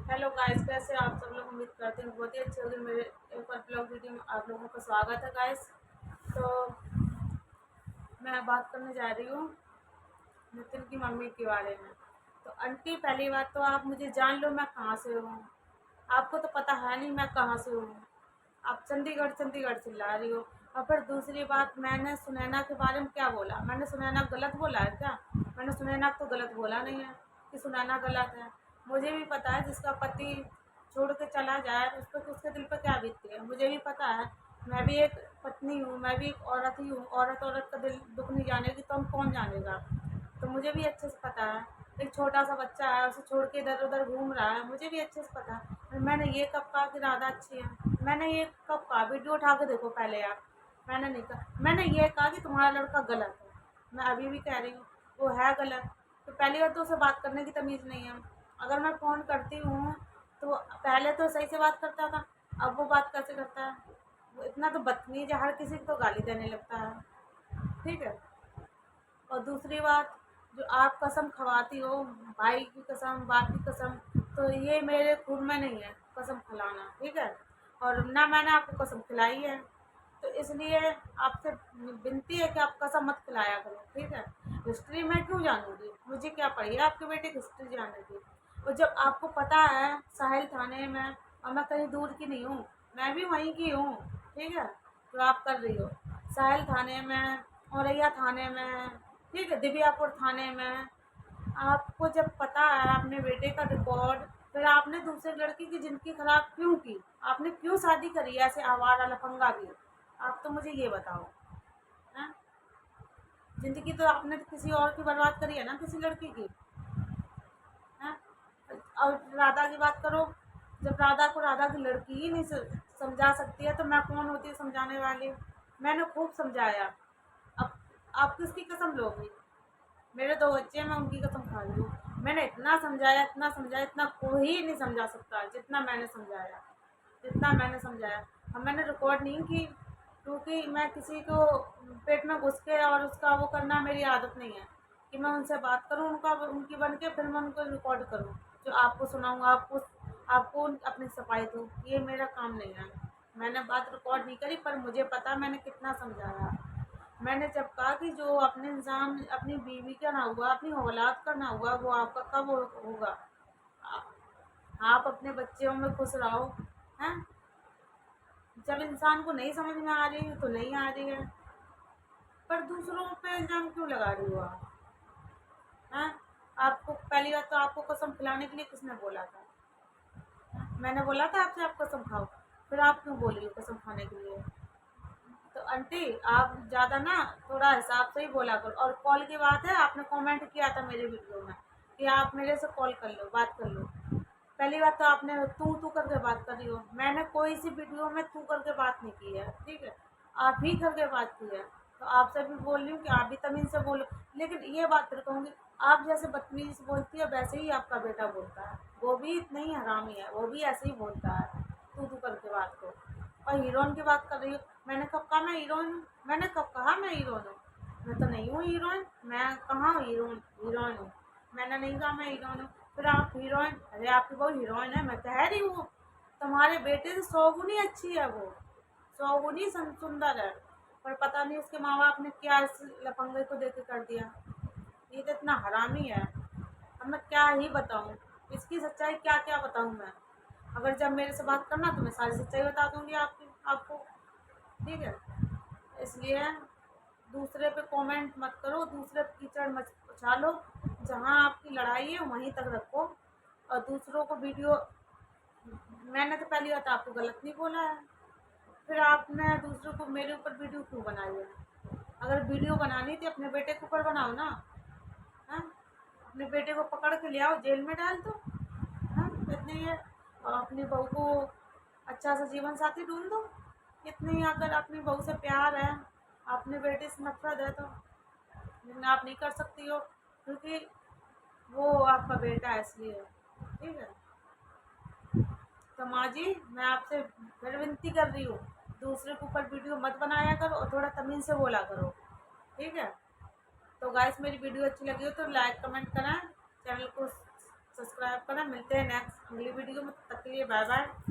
Hello guys, कैसे आप सब लोग। उम्मीद करते हैं बहुत ही अच्छे होंगे। मेरे एक और ब्लॉग वीडियो में आप लोगों का स्वागत है गाइस। तो मैं बात करने जा रही हूँ नितिन की मम्मी के बारे में। तो आंटी, पहली बात तो आप मुझे जान लो मैं कहाँ से हूँ। आपको तो पता है नहीं मैं कहाँ से हूँ। आप चंडीगढ़ चंडीगढ़ चिल्ला रही हो। और फिर दूसरी बात, मैंने सुनैना के बारे में क्या बोला? मैंने सुनैना गलत बोला है क्या? मैंने सुनैना तो गलत बोला नहीं है कि सुनैना गलत है। मुझे भी पता है जिसका पति छोड़ के चला जाए उस पर उसके दिल पर क्या बीतती है, मुझे भी पता है। मैं भी एक पत्नी हूँ, मैं भी एक औरत ही हूँ। औरत औरत का दिल दुख नहीं जानेगी तो हम कौन जानेगा। तो मुझे भी अच्छे से पता है। एक छोटा सा बच्चा है, उसे छोड़ के इधर उधर घूम रहा है, मुझे भी अच्छे से पता है। मैंने ये कब कहा कि राधा अच्छी है? मैंने ये कब कहा? वीडियो उठा के देखो पहले आप। मैंने नहीं कहा। मैंने ये कहा कि तुम्हारा लड़का गलत है। मैं अभी भी कह रही हूँ वो है गलत। तो पहली बार तो उसे बात करने की तमीज़ नहीं है। अगर मैं फ़ोन करती हूँ तो पहले तो सही से बात करता था, अब वो बात कैसे करता है? वो इतना तो बदतमीज है, हर किसी को तो गाली देने लगता है। ठीक है। और दूसरी बात, जो आप कसम खवाती हो, भाई की कसम, बाप की कसम, तो ये मेरे खून में नहीं है कसम खिलाना। ठीक है। और ना मैंने आपको कसम खिलाई है। तो इसलिए आपसे विनती है कि आप कसम मत खिलाया करो। ठीक है। हिस्ट्री मैं क्यों जानूंगी? मुझे क्या पड़ी है आपके बेटे की हिस्ट्री जानने की? और जब आपको पता है साहिल थाने में, और मैं कहीं दूर की नहीं हूँ, मैं भी वहीं की हूँ। ठीक है। जो आप कर रही हो साहिल थाने में, औरैया थाने में, ठीक है, दिव्यापुर थाने में, आपको जब पता है अपने बेटे का रिकॉर्ड, फिर आपने दूसरे लड़की की ज़िंदगी खराब क्यों की? आपने क्यों शादी करी ऐसे आवारा लफंगा की? आप तो मुझे ये बताओ। हैं? ज़िंदगी तो आपने किसी और की बर्बाद करी है ना, किसी लड़की की। हैं? और राधा की बात करो। जब राधा को राधा की लड़की ही नहीं समझा सकती है तो मैं कौन होती हूँ समझाने वाली? मैंने खूब समझाया। अब आप किसकी कसम लोगी? मेरे 2 बच्चे हैं, मैं उनकी कसम खा रही हूँ। मैंने इतना समझाया, इतना समझाया, इतना कोई नहीं समझा सकता जितना मैंने समझाया, जितना मैंने समझाया। अब मैंने रिकॉर्ड नहीं की, क्योंकि मैं किसी को पेट में घुस के और उसका वो करना मेरी आदत नहीं है कि मैं उनसे बात करूँ उनका उनकी बन के फिर मैं उनको रिकॉर्ड करूँ, जो आपको सुनाऊँगा, आपको अपनी सफाई दूँ। ये मेरा काम नहीं है। मैंने बात रिकॉर्ड नहीं करी, पर मुझे पता मैंने कितना समझाया। मैंने जब कहा कि जो अपने इंसान अपनी बीवी का ना हुआ, अपनी औलाद का ना हुआ, वो आपका कब होगा? आ- आप अपने बच्चों में खुश रहो। हैं? जब इंसान को नहीं समझ में आ रही है तो नहीं आ रही है, पर दूसरों पे इल्ज़ाम क्यों लगा रही हो आप? हैं? आपको पहली बात तो आपको कसम खिलाने के लिए किसने बोला था? मैंने बोला था आपसे आप कसम खाओ? फिर आप क्यों बोली हो कसम खाने के लिए? तो आंटी, आप ज़्यादा ना थोड़ा हिसाब से ही बोला करो। और कॉल की बात है, आपने कमेंट किया था मेरे वीडियो में कि आप मेरे से कॉल कर लो, बात कर लो। पहली बात तो आपने तू करके बात कर रही हो। मैंने कोई सी वीडियो में तू करके बात नहीं की है। ठीक है। आप ही करके बात की है। तो आपसे भी बोल रही हूँ कि आप भी तमीज़ से बोलो। लेकिन ये बात फिर कहूँगी, आप जैसे बदतमीज़ी से बोलती है वैसे ही आपका बेटा बोलता है। वो भी इतना ही हरामी है, वो भी ऐसे ही बोलता है तू करके बात को। और हीरोइन की बात कर रही हो। मैंने कब कहा मैं हीरोइन हूँ? मैंने कब कहा मैं हीरोइन हूँ? मैं तो नहीं हूँ हीरोइन। मैं कहाँ हीरोइन हीरोइन हूँ? मैंने नहीं कहा मैं हीरोइन हूँ। फिर आप हीरोइन, अरे आपकी बहू हीरोइन है, मैं कह रही हूँ तुम्हारे बेटे से 100 गुनी अच्छी है वो, 100 गुनी सुंदर है। पर पता नहीं उसके माँ बाप ने क्या इस लफंगे को देके कर दिया। ये तो इतना हरामी है। अब मैं क्या ही बताऊँ, इसकी सच्चाई क्या क्या बताऊँ मैं? अगर जब मेरे से बात करना तो मैं सारी सच्चाई बता दूंगी आपको। ठीक है। इसलिए दूसरे पे कमेंट मत करो, दूसरे पे कीचड़ मत उछालो। जहाँ आपकी लड़ाई है वहीं तक रखो। और दूसरों को वीडियो, मैंने तो पहली बात आपको गलत नहीं बोला है, फिर आपने दूसरों को मेरे ऊपर वीडियो क्यों बनाई है? अगर वीडियो बनानी थी अपने बेटे के ऊपर बनाओ ना। हाँ? अपने बेटे को पकड़ के ले आओ, जेल में डाल दो। हाँ? इतने ये, और अपनी बहू को अच्छा सा जीवन साथी ढूंढ दो। इतनी अगर अपनी बहू से प्यार है, अपने बेटे से नफरत है, तो लेकिन आप नहीं कर सकती हो क्योंकि वो आपका बेटा है इसलिए। ठीक है। तो माँ जी, मैं आपसे फिर विनती कर रही हूँ, दूसरे के ऊपर वीडियो मत बनाया करो और थोड़ा तमीज़ से बोला करो। ठीक है। तो गाइस, मेरी वीडियो अच्छी लगी हो तो लाइक कमेंट करें, चैनल को सब्सक्राइब करें। मिलते हैं नेक्स्ट अगली वीडियो में। लिए बाय बाय।